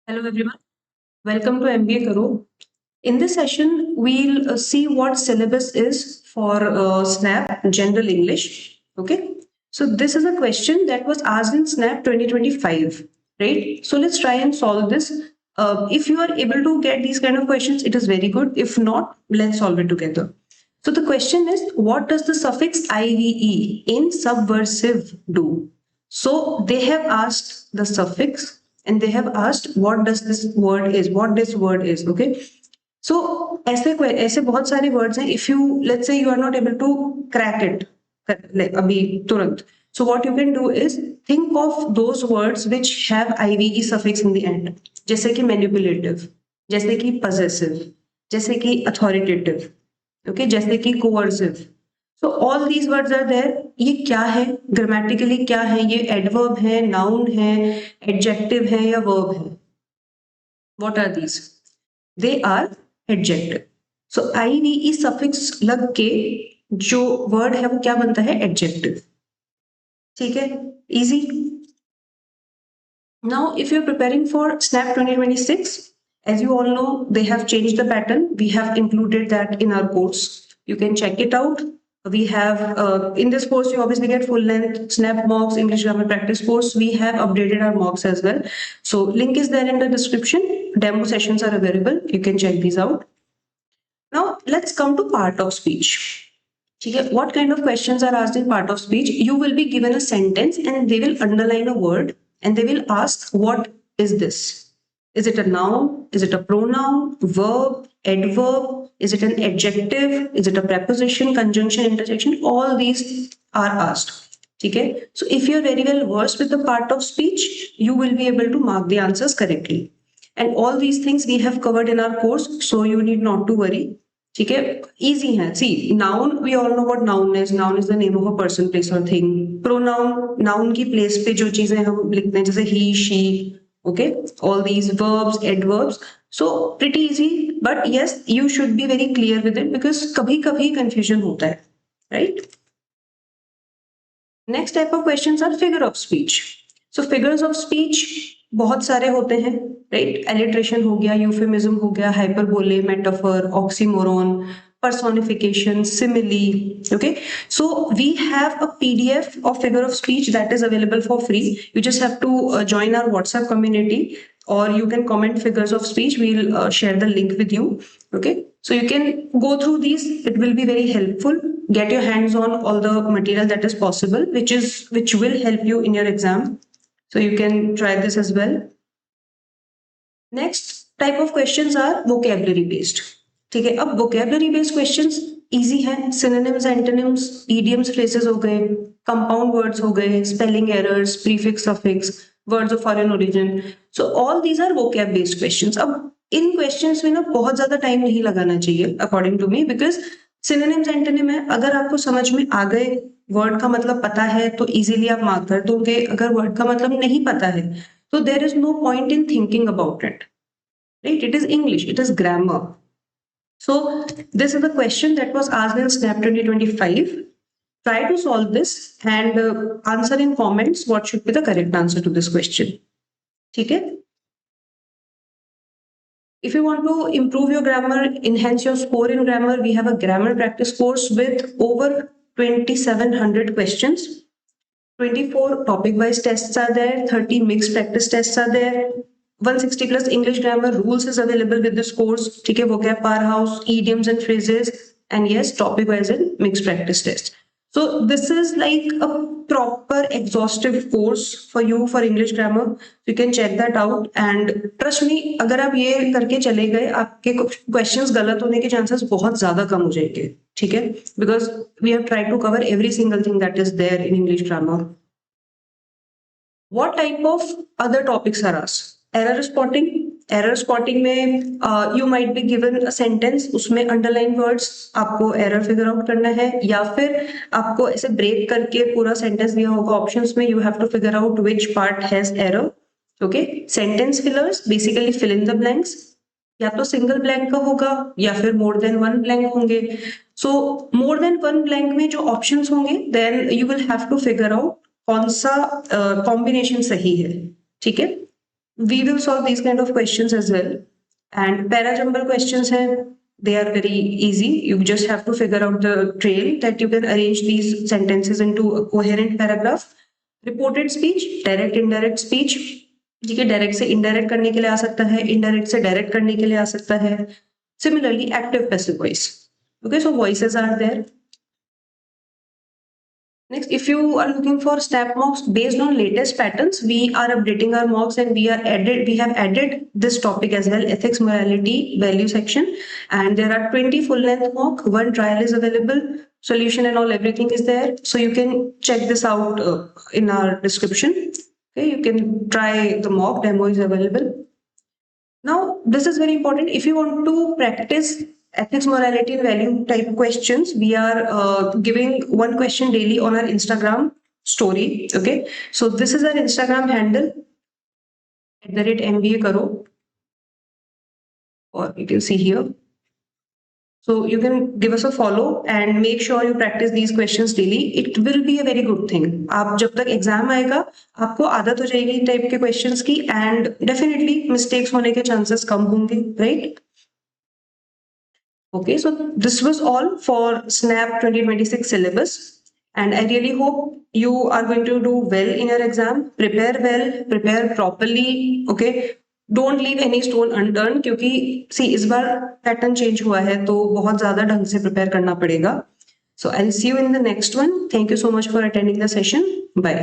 Hello everyone, welcome to MBA Karo. In this session, we'll see what syllabus is for SNAP General English. Okay, so this is a question that was asked in SNAP 2025, right? So let's try and solve this. If you are able to get these kind of questions, it is very good. If not, let's solve it together. So the question is, what does the suffix IVE in subversive do? So they have asked the suffix and they have asked what does this word is, what this word is. Okay. So ऐसे बहुत सारे words हैं. If you let's say you are not able to crack it like अभी तुरंत. So what you can do is think of those words which have IVE suffix in the end. जैसे कि manipulative, जैसे कि possessive, जैसे कि authoritative. Okay, जैसे कि coercive. So all these words are there. ये क्या है? Grammatically क्या है? ये adverb है, noun है, adjective है या verb है? What are these? They are adjective. So IVE suffix लग के जो word है वो क्या बनता है? Adjective. ठीक है? Easy. Now, if you're preparing for SNAP 2026, as you all know, they have changed the pattern. We have included that in our course. You can check it out. We have, in this course, you obviously get full length SNAP mocks, English grammar practice course. We have updated our mocks as well. So link is there in the description. Demo sessions are available. You can check these out. Now, let's come to part of speech. What kind of questions are asked in part of speech? You will be given a sentence and they will underline a word and they will ask, what is this? Is it a noun? Is it a pronoun, verb, adverb? Is it an adjective? Is it a preposition, conjunction, interjection? All these are asked. Okay? So if you're very well versed with the part of speech, you will be able to mark the answers correctly. And all these things we have covered in our course, so you need not to worry. ठीक है, easy है. See, noun, we all know what noun is. Noun is the name of a person, place or thing. Pronoun, noun की place पे जो चीजें हम लिखते हैं जैसे he, she, okay, all these verbs, adverbs. So pretty easy, but yes, you should be very clear with it because कभी-कभी confusion होता है, right? Next type of questions are figure of speech. So figures of speech बहुत सारे होते हैं, right? Alliteration हो गया, euphemism हो गया, hyperbole, metaphor, oxymoron, personification, simile. Okay, so we have a PDF of figure of speech that is available for free. You just have to join our WhatsApp community, or you can comment figures of speech. We'll share the link with you. Okay, so you can go through these. It will be very helpful. Get your hands on all the material that is possible, which will help you in your exam. So you can try this as well. Next type of questions are vocabulary based. ठीक है, अब vocabulary based questions easy है. Synonyms, antonyms, idioms, phrases हो गए, compound words हो गए, spelling errors, prefix, suffix, words of foreign origin. So all these are vocab based questions. अब इन questions में ना बहुत ज्यादा time नहीं लगाना चाहिए according to me, because synonyms, antonym है, अगर आपको समझ में आ गए, वर्ड का मतलब पता है तो इजीली आप मार्क कर दोगे. अगर वर्ड का मतलब नहीं पता है तो there is no point in thinking about it, right? It is English, it is grammar. So this is the question that was asked in SNAP 2025. Try to solve this and answer in comments what should be the correct answer to this question. ठीक है? If you want to improve your grammar, enhance your score in grammar, we have a grammar practice course with over 2,700 questions. 24 topic-wise tests are there, 30 mixed practice tests are there, 160 plus English grammar rules is available with this course. ठीक है, vocab powerhouse, idioms and phrases, and yes, topic-wise and mixed practice tests. So this is like a proper exhaustive course for you for English grammar. You can check that out and trust me, अगर आप ये करके चले गए, आपके questions गलत होने के chances बहुत ज़्यादा कम हो जाएंगे. ठीक है, because we have tried to cover every single thing that is there in English grammar. What type of other topics are asked? Error spotting. Error spotting में you might be given a sentence, उसमें underline words आपको error figure out करना है, या फिर आपको ऐसे break करके पूरा सेंटेंस दिया होगा ऑप्शंस में, you have to figure out which part has error. Okay, sentence fillers basically fill in the blanks, या तो सिंगल ब्लैंक का होगा या फिर मोर देन वन ब्लैंक होंगे. So more than one blank में जो ऑप्शंस होंगे then you will have to figure out कौन सा कॉम्बिनेशन सही है. ठीक है, we will solve these kind of questions as well. And para-jumble questions hai, they are very easy. You just have to figure out the trail that you can arrange these sentences into a coherent paragraph. Reported speech, direct indirect speech, ठीक है, direct से indirect करने के लिए आ सकता है, indirect से direct करने के लिए आ सकता है. Similarly, active passive voice. Okay, so voices are there. Next, if you are looking for SNAP mocks based on latest patterns, we are updating our mocks and we have added this topic as well, ethics, morality, value section, and there are 20 full length mock, one trial is available, solution and all, everything is there. So you can check this out in our description. Okay, you can try the mock, demo is available. Now, this is very important. If you want to practice ethics, morality, and value type questions, we are giving one question daily on our Instagram story. Okay, so this is our Instagram handle @MBA Karo, or you can see here. So you can give us a follow and make sure you practice these questions daily. It will be a very good thing. आप जब तक exam आएगा आपको आदत हो जाएगी type के questions की, एंड डेफिनेटली मिस्टेक्स होने के चांसेस कम होंगे, right? Okay, so this was all for SNAP 2026 syllabus, and I really hope you are going to do well in your exam. Prepare well, prepare properly. Okay, don't leave any stone unturned, क्योंकि see इस बार pattern change हुआ है तो बहुत ज्यादा ढंग से prepare करना पड़ेगा. So I'll see you in the next one. Thank you so much for attending the session. Bye.